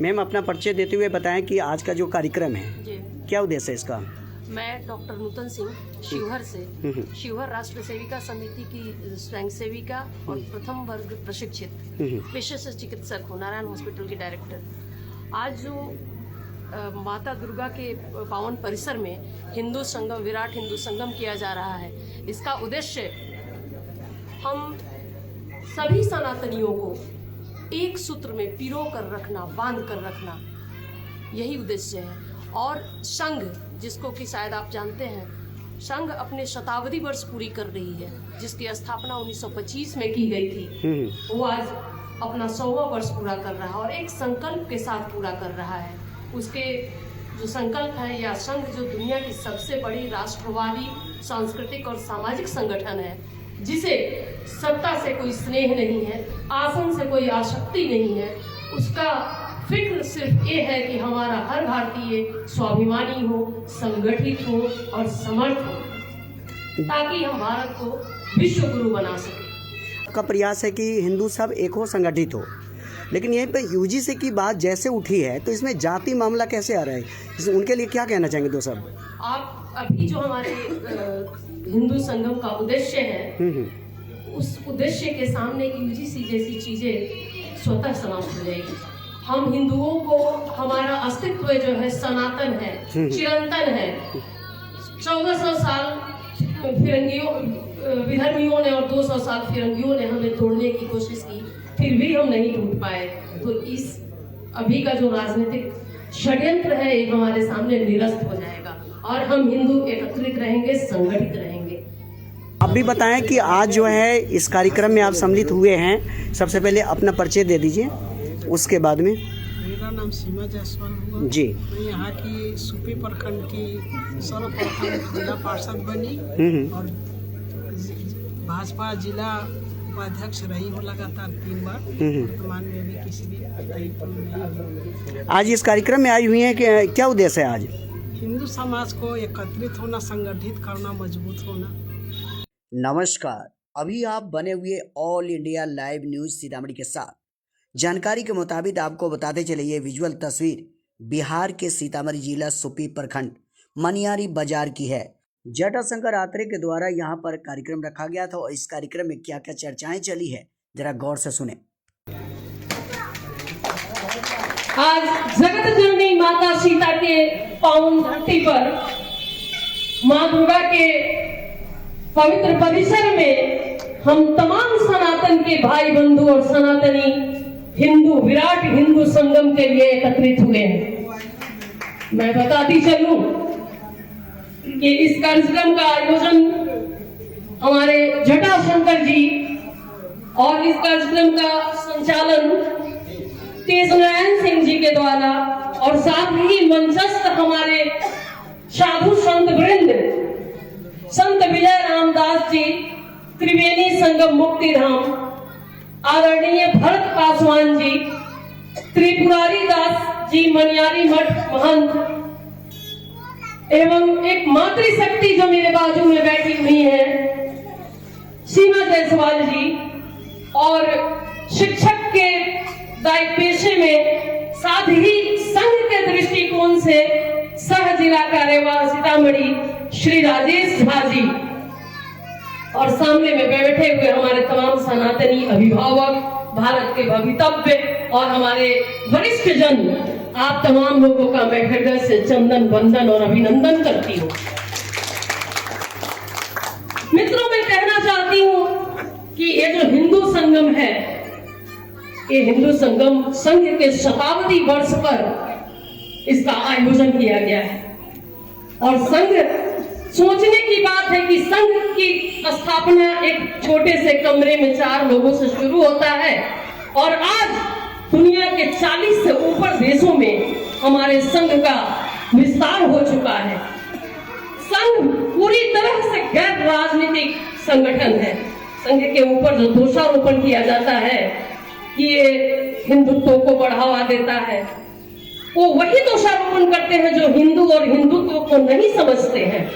Ma'am, अपना परिचय देते हुए बताएं कि आज का जो कार्यक्रम है जी, क्या उद्देश्य है इसका? मैं डॉक्टर नूतन सिंह शिवहर से शिवहर राष्ट्र सेविका समिति की स्वयं सेविका और प्रथम वर्ग प्रशिक्षित पेशे से चिकित्सक हूँ, नारायण हॉस्पिटल की डायरेक्टर। आज जो माता दुर्गा के पावन परिसर में हिंदू संगम, विराट हिंदू संगम किया जा रहा है, इसका उद्देश्य हम सभी सनातनियों को एक सूत्र में पिरो कर रखना, बांध कर रखना, यही उद्देश्य है। और संघ, जिसको कि शायद आप जानते हैं, संघ अपने शताब्दी वर्ष पूरी कर रही है, जिसकी स्थापना 1925 में की गई थी। वो आज अपना 100वां वर्ष पूरा कर रहा है और एक संकल्प के साथ पूरा कर रहा है। उसके जो संकल्प है, या संघ जो दुनिया की सबसे बड़ी राष्ट्रवादी सांस्कृतिक और सामाजिक संगठन है, जिसे सत्ता से कोई स्नेह नहीं है, आसन से कोई आसक्ति नहीं है, उसका फिक्र सिर्फ ये है कि हमारा हर भारतीय स्वाभिमानी हो, संगठित हो और समर्थ हो, ताकि हम भारत को विश्व गुरु बना सके। का प्रयास है कि हिंदू सब एक हो, संगठित हो। लेकिन यहीं पे यूजीसी की बात जैसे उठी है, तो इसमें जाति मामला कैसे आ रहा है? उनके लिए क्या कहना चाहेंगे दो सब? आप अभी जो हमारे हिंदू संगम का उद्देश्य है, उस उद्देश्य के सामने यूजीसी जैसी चीजें स्वतः समाप्त हो जाएगी। हम हिंदुओं को, हमारा अस्तित्व जो है सनातन है, चिरंतन है। 1400 साल विधर्मियों ने और 200 साल फिरंगियों ने हमें तोड़ने की कोशिश की, फिर भी हम नहीं टूट पाए। तो इस अभी का जो राजनीतिक षड्यंत्र है, ये हमारे सामने निरस्त हो जाएगा और हम हिंदू एकत्रित रहेंगे, संगठित रहेंगे। आप भी बताएं कि आज जो है इस कार्यक्रम में आप सम्मिलित हुए हैं। सबसे पहले अपना परिचय दे दीजिए, उसके बाद में। मेरा नाम सीमा जायसवाल हुआ जी। मैं यहाँ की सुपी प्रखंड की सर्वप्रथम जिला पार्षद बनी और भाजपा जिला उपाध्यक्ष रही हूँ लगातार 3 बार। वर्तमान में भी किसी भी दायित्व में नहीं हूँ। आज इस कार्यक्रम में आई हुई हैं कि क्या उद्देश्य है आज? हिंदू समाज को एकत्रित होना, संगठित करना, मजबूत होना। नमस्कार, अभी आप बने हुए all India live news Sitamarhi के साथ। जानकारी के मुताबिक आपको बताते चले, ये विजुअल तस्वीर बिहार के सीतामढ़ी जिला सुपी प्रखंड मनियारी बाजार की है। जटाशंकर आत्रे के द्वारा यहाँ पर कार्यक्रम रखा गया था और इस कार्यक्रम में क्या क्या चर्चाएं चली है, जरा गौर से सुने। आज जगत जननी माता सीता के पावन धरती पर माँ दुर्गा के पवित्र परिसर में हम तमाम सनातन के भाई बंधु और सनातनी हिंदू, विराट हिंदू संगम के लिए एकत्रित हुए हैं। मैं बताती चलूं कि इस कार्यक्रम का आयोजन हमारे जटाशंकर जी और इस कार्यक्रम का संचालन तेज नारायण सिंह जी के द्वारा और साथ ही मंचस्थ हमारे साधु संत वृंद, संत विजय रामदास जी, त्रिवेणी संगम मुक्ति धाम, आदरणीय भरत पासवान जी, त्रिपुरारी दास जी मनियारी मठ महंत, एवं एक मातृशक्ति जो मेरे बाजू में बैठी हुई है, सीमा जायसवाल जी, और शिक्षक के दायित्व पेशे में, साथ ही संघ के दृष्टिकोण से सह जिला कार्यवाह सीतामढ़ी श्री राजेश झा जी, और सामने में बैठे हुए हमारे तमाम सनातनी अभिभावक, भारत के भवितव्य और हमारे वरिष्ठ जन, आप तमाम लोगों का मैं हृदय से चंदन वंदन और अभिनंदन करती हूँ। मित्रों, मैं कहना चाहती हूँ कि ये जो हिंदू संगम है, ये हिंदू संगम संघ के शताब्दी वर्ष पर इसका आयोजन किया गया है। और संघ, सोचने की बात है कि संघ की स्थापना एक छोटे से कमरे में 4 लोगों से शुरू होता है और आज दुनिया के 40 से ऊपर देशों में हमारे संघ का विस्तार हो चुका है। संघ पूरी तरह से गैर राजनीतिक संगठन है। संघ के ऊपर जो दोषारोपण किया जाता है कि ये हिंदुत्व को बढ़ावा देता है, वो वही दोषारोपण करते हैं जो हिंदू और हिंदुत्व को नहीं समझते हैं।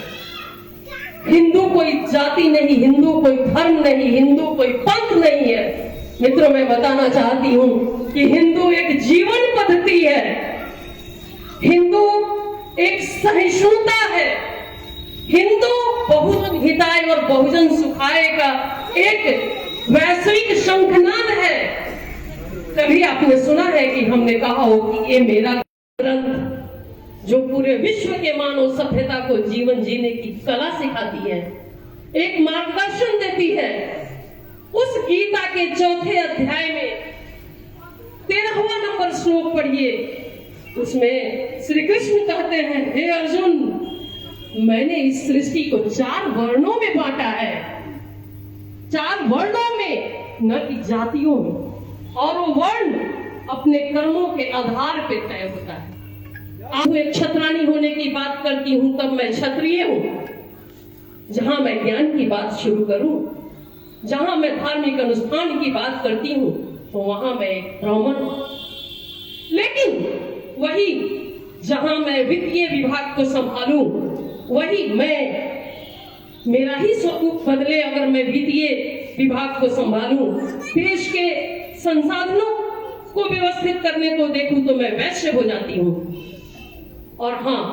हिंदू कोई जाति नहीं, हिंदू कोई धर्म नहीं, हिंदू कोई पंथ नहीं है। मित्रों, मैं बताना चाहती हूँ कि हिंदू एक जीवन पद्धति है हिंदू एक सहिष्णुता है, हिंदू बहुजन हिताय और बहुजन सुखाय का एक वैश्विक शंखनाद है। कभी आपने सुना है कि हमने कहा हो कि ये मेरा ग्रंथ जो पूरे विश्व के मानव सभ्यता को जीवन जीने की कला सिखाती है, एक मार्गदर्शन देती है। उस गीता के चौथे अध्याय में 13वां नंबर श्लोक पढ़िए। उसमें श्री कृष्ण कहते हैं, हे अर्जुन, मैंने इस सृष्टि को 4 वर्णों में बांटा है, 4 वर्णों में, न कि जातियों में। और वो वर्ण अपने कर्मों के आधार पर तय होता है। आप एक क्षत्राणी होने की बात करती हूं तब मैं क्षत्रिय हूं। जहां मैं ज्ञान की बात शुरू करूं, जहां मैं धार्मिक अनुष्ठान की बात करती हूं, तो वहां मैं एक ब्राह्मण हूं। लेकिन वही जहां मैं वित्तीय विभाग को संभालूं, वही मेरा ही स्वरूप बदले अगर मैं वित्तीय विभाग को संभालूं, देश के संसाधनों को व्यवस्थित करने को देखूं तो मैं वैश्य हो जाती हूं। और हाँ,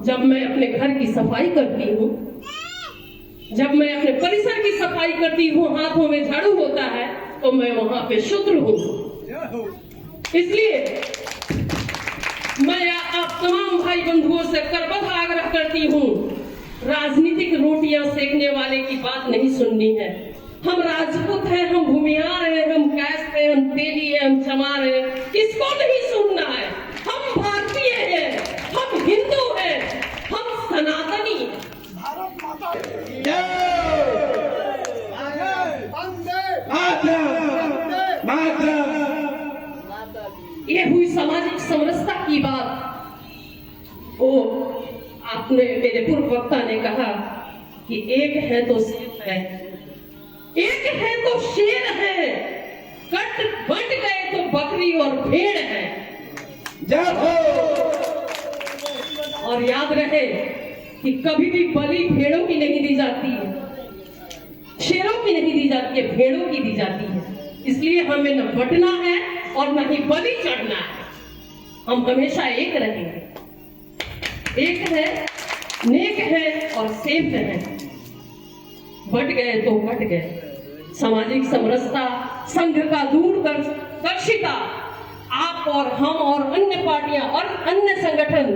जब मैं अपने घर की सफाई करती हूं, जब मैं अपने परिसर की सफाई करती हूँ, हाथों में झाड़ू होता है, तो मैं वहां पे शूद्र हूँ। इसलिए मैं आप तमाम भाई बंधुओं से करबद्ध आग्रह करती हूँ, राजनीतिक रोटियां सेकने वाले की बात नहीं सुननी है। हम राजपूत हैं, हम भूमिहार हैं, हम कैस्ट हैं, हम तेली हैं, हम चमार हैं, इसको नहीं सुनना है। हम भारतीय हैं, हम हिंदू हैं, हम सनातनी हैं। ये हुई सामाजिक समरसता की बात। वो आपने, मेरे पूर्व वक्ता ने कहा कि एक है तो शेर है, एक है तो शेर है, कट बट गए तो बकरी और भेड़ है। और याद रहे कि कभी भी बलि भेड़ों की नहीं दी जाती है, शेरों की नहीं दी जाती है, भेड़ों की दी जाती है। इसलिए हमें न बटना है और न ही बलि चढ़ना है। हम हमेशा एक रहेंगे, एक है, नेक है और सेफ है। बट गए तो बट गए। सामाजिक समरसता, संघ का दूरदर्शिता, आप और हम और अन्य पार्टियां और अन्य संगठन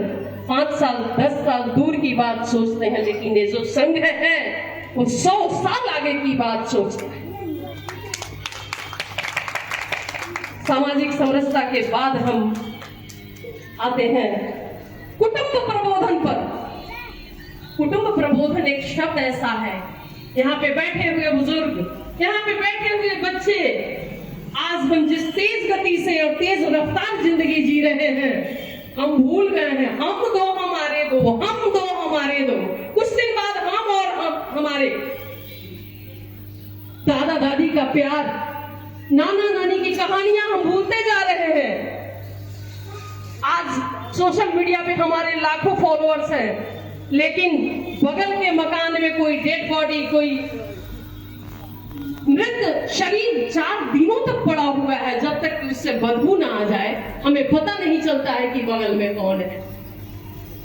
5 साल 10 साल दूर की बात सोचते हैं, लेकिन ये जो संघ है वो 100 साल आगे की बात सोचते हैं। सामाजिक समरसता के बाद हम आते हैं कुटुंब प्रबोधन पर। कुटुंब प्रबोधन एक शब्द ऐसा है, यहाँ पे बैठे हुए बुजुर्ग, यहाँ पे बैठे हुए बच्चे, आज हम जिस तेज गति से और तेज रफ्तार जिंदगी जी रहे हैं, हम भूल गए हैं हम दो हमारे दो, हम दो हमारे दो। कुछ दिन बाद हम और हमारे दादा दादी का प्यार, नाना नानी की कहानियां हम भूलते जा रहे हैं। आज सोशल मीडिया पे हमारे लाखों फॉलोअर्स हैं, लेकिन बगल के मकान में कोई डेड बॉडी, कोई मृत शरीर 4 दिनों तक पड़ा हुआ है। जब तक कि उससे बदबू ना आ जाए, हमें पता नहीं चलता है कि बगल में कौन है।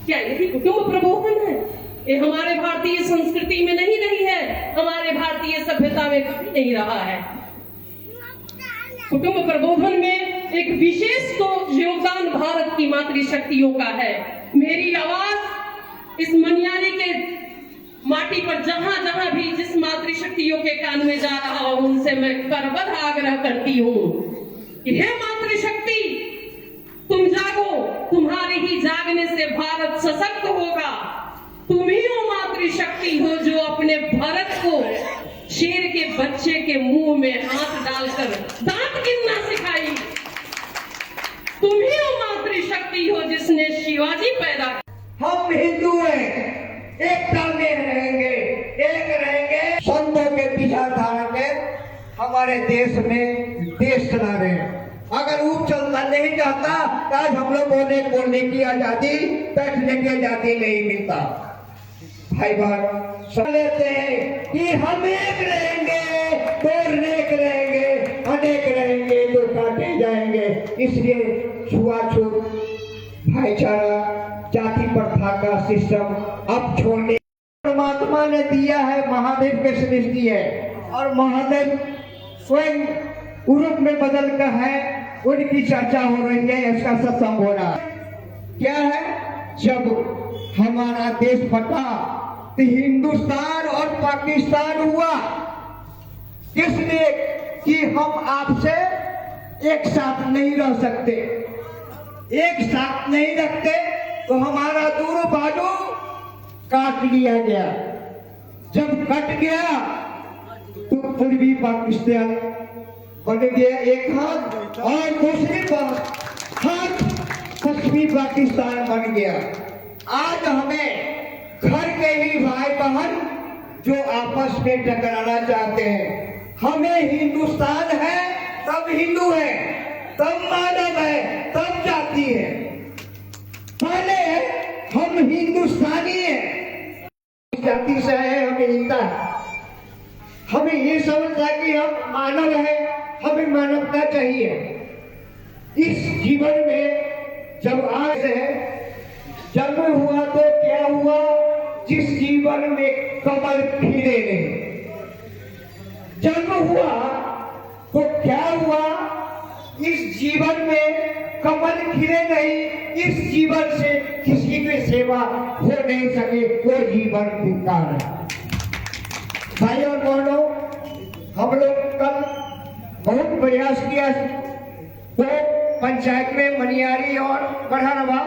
क्या यही कुटुंब प्रबोधन है? ये हमारे भारतीय संस्कृति में नहीं रही है, हमारे भारतीय सभ्यता में कभी नहीं रहा है। कुटुंब प्रबोधन में एक विशेष तो योगदान भारत की मातृशक्तियों का है। मेरी आवाज इस मनियारी के माटी पर जहां जहां भी जिस मातृशक्तियों के कान में जा रहा हूं, उनसे मैं करबद्ध आग्रह करती हूं कि हे मातृशक्ति, तुम जागो, तुम्हारे ही जागने से भारत सशक्त होगा। तुम ही वो मातृशक्ति हो जो अपने भारत को शेर के बच्चे के मुंह में हाथ डालकर दांत गिनना सिखाई। तुम ही वो मातृशक्ति हो जिसने शिवाजी पैदा। हम हिंदू हैं, एकता में रहेंगे, एक रहेंगे, संतों के विचारधारा के हमारे देश में देश चला रहे हैं। अगर वो चलना नहीं चाहता तो आज हम लोग बोलने की आजादी, बैठने की आजादी नहीं मिलता। भाई बात समझ लेते हैं कि हम एक रहेंगे तो अनेक रहेंगे, अनेक रहेंगे तो काटे जाएंगे। इसलिए छुआछूत भाईचारा, जाति प्रथा का सिस्टम अब छोड़ने परमात्मा ने दिया है, महादेव के सृष्टि है और महादेव स्वयं रूप में बदल कर है, उनकी चर्चा हो रही है, इसका सत्संग हो रहा है। क्या है, जब हमारा देश फटा तो हिंदुस्तान और पाकिस्तान हुआ, इसलिए कि हम आपसे एक साथ नहीं रह सकते, एक साथ नहीं रखते तो हमारा दूर बाजू काट लिया गया। जब कट गया तो पूर्वी पाकिस्तान बन गया एक हाथ और दूसरी हाथ पश्चिमी पाकिस्तान बन गया। आज हमें घर के ही भाई बहन जो आपस में टकराना चाहते हैं, हमें हिंदुस्तान है तब हिंदू है, तब मानव है, तब जाति है। पहले हम हिंदुस्तानी हैं, जाति से है, हमें हिंदा है। हमें ये समझता है कि हम मानव हैं, हमें मानवता चाहिए। इस जीवन में जब आज है, जन्म हुआ तो क्या हुआ, जिस जीवन में कमल खिले नहीं। जन्म हुआ तो क्या हुआ, इस जीवन में कमल खिले नहीं, इस जीवन से किसी की सेवा हो नहीं सके, वो जीवन बेकार है। भाई और बहनों, हम लोग कल बहुत प्रयास किया, तो पंचायत में मनियारी और बढ़ा रहा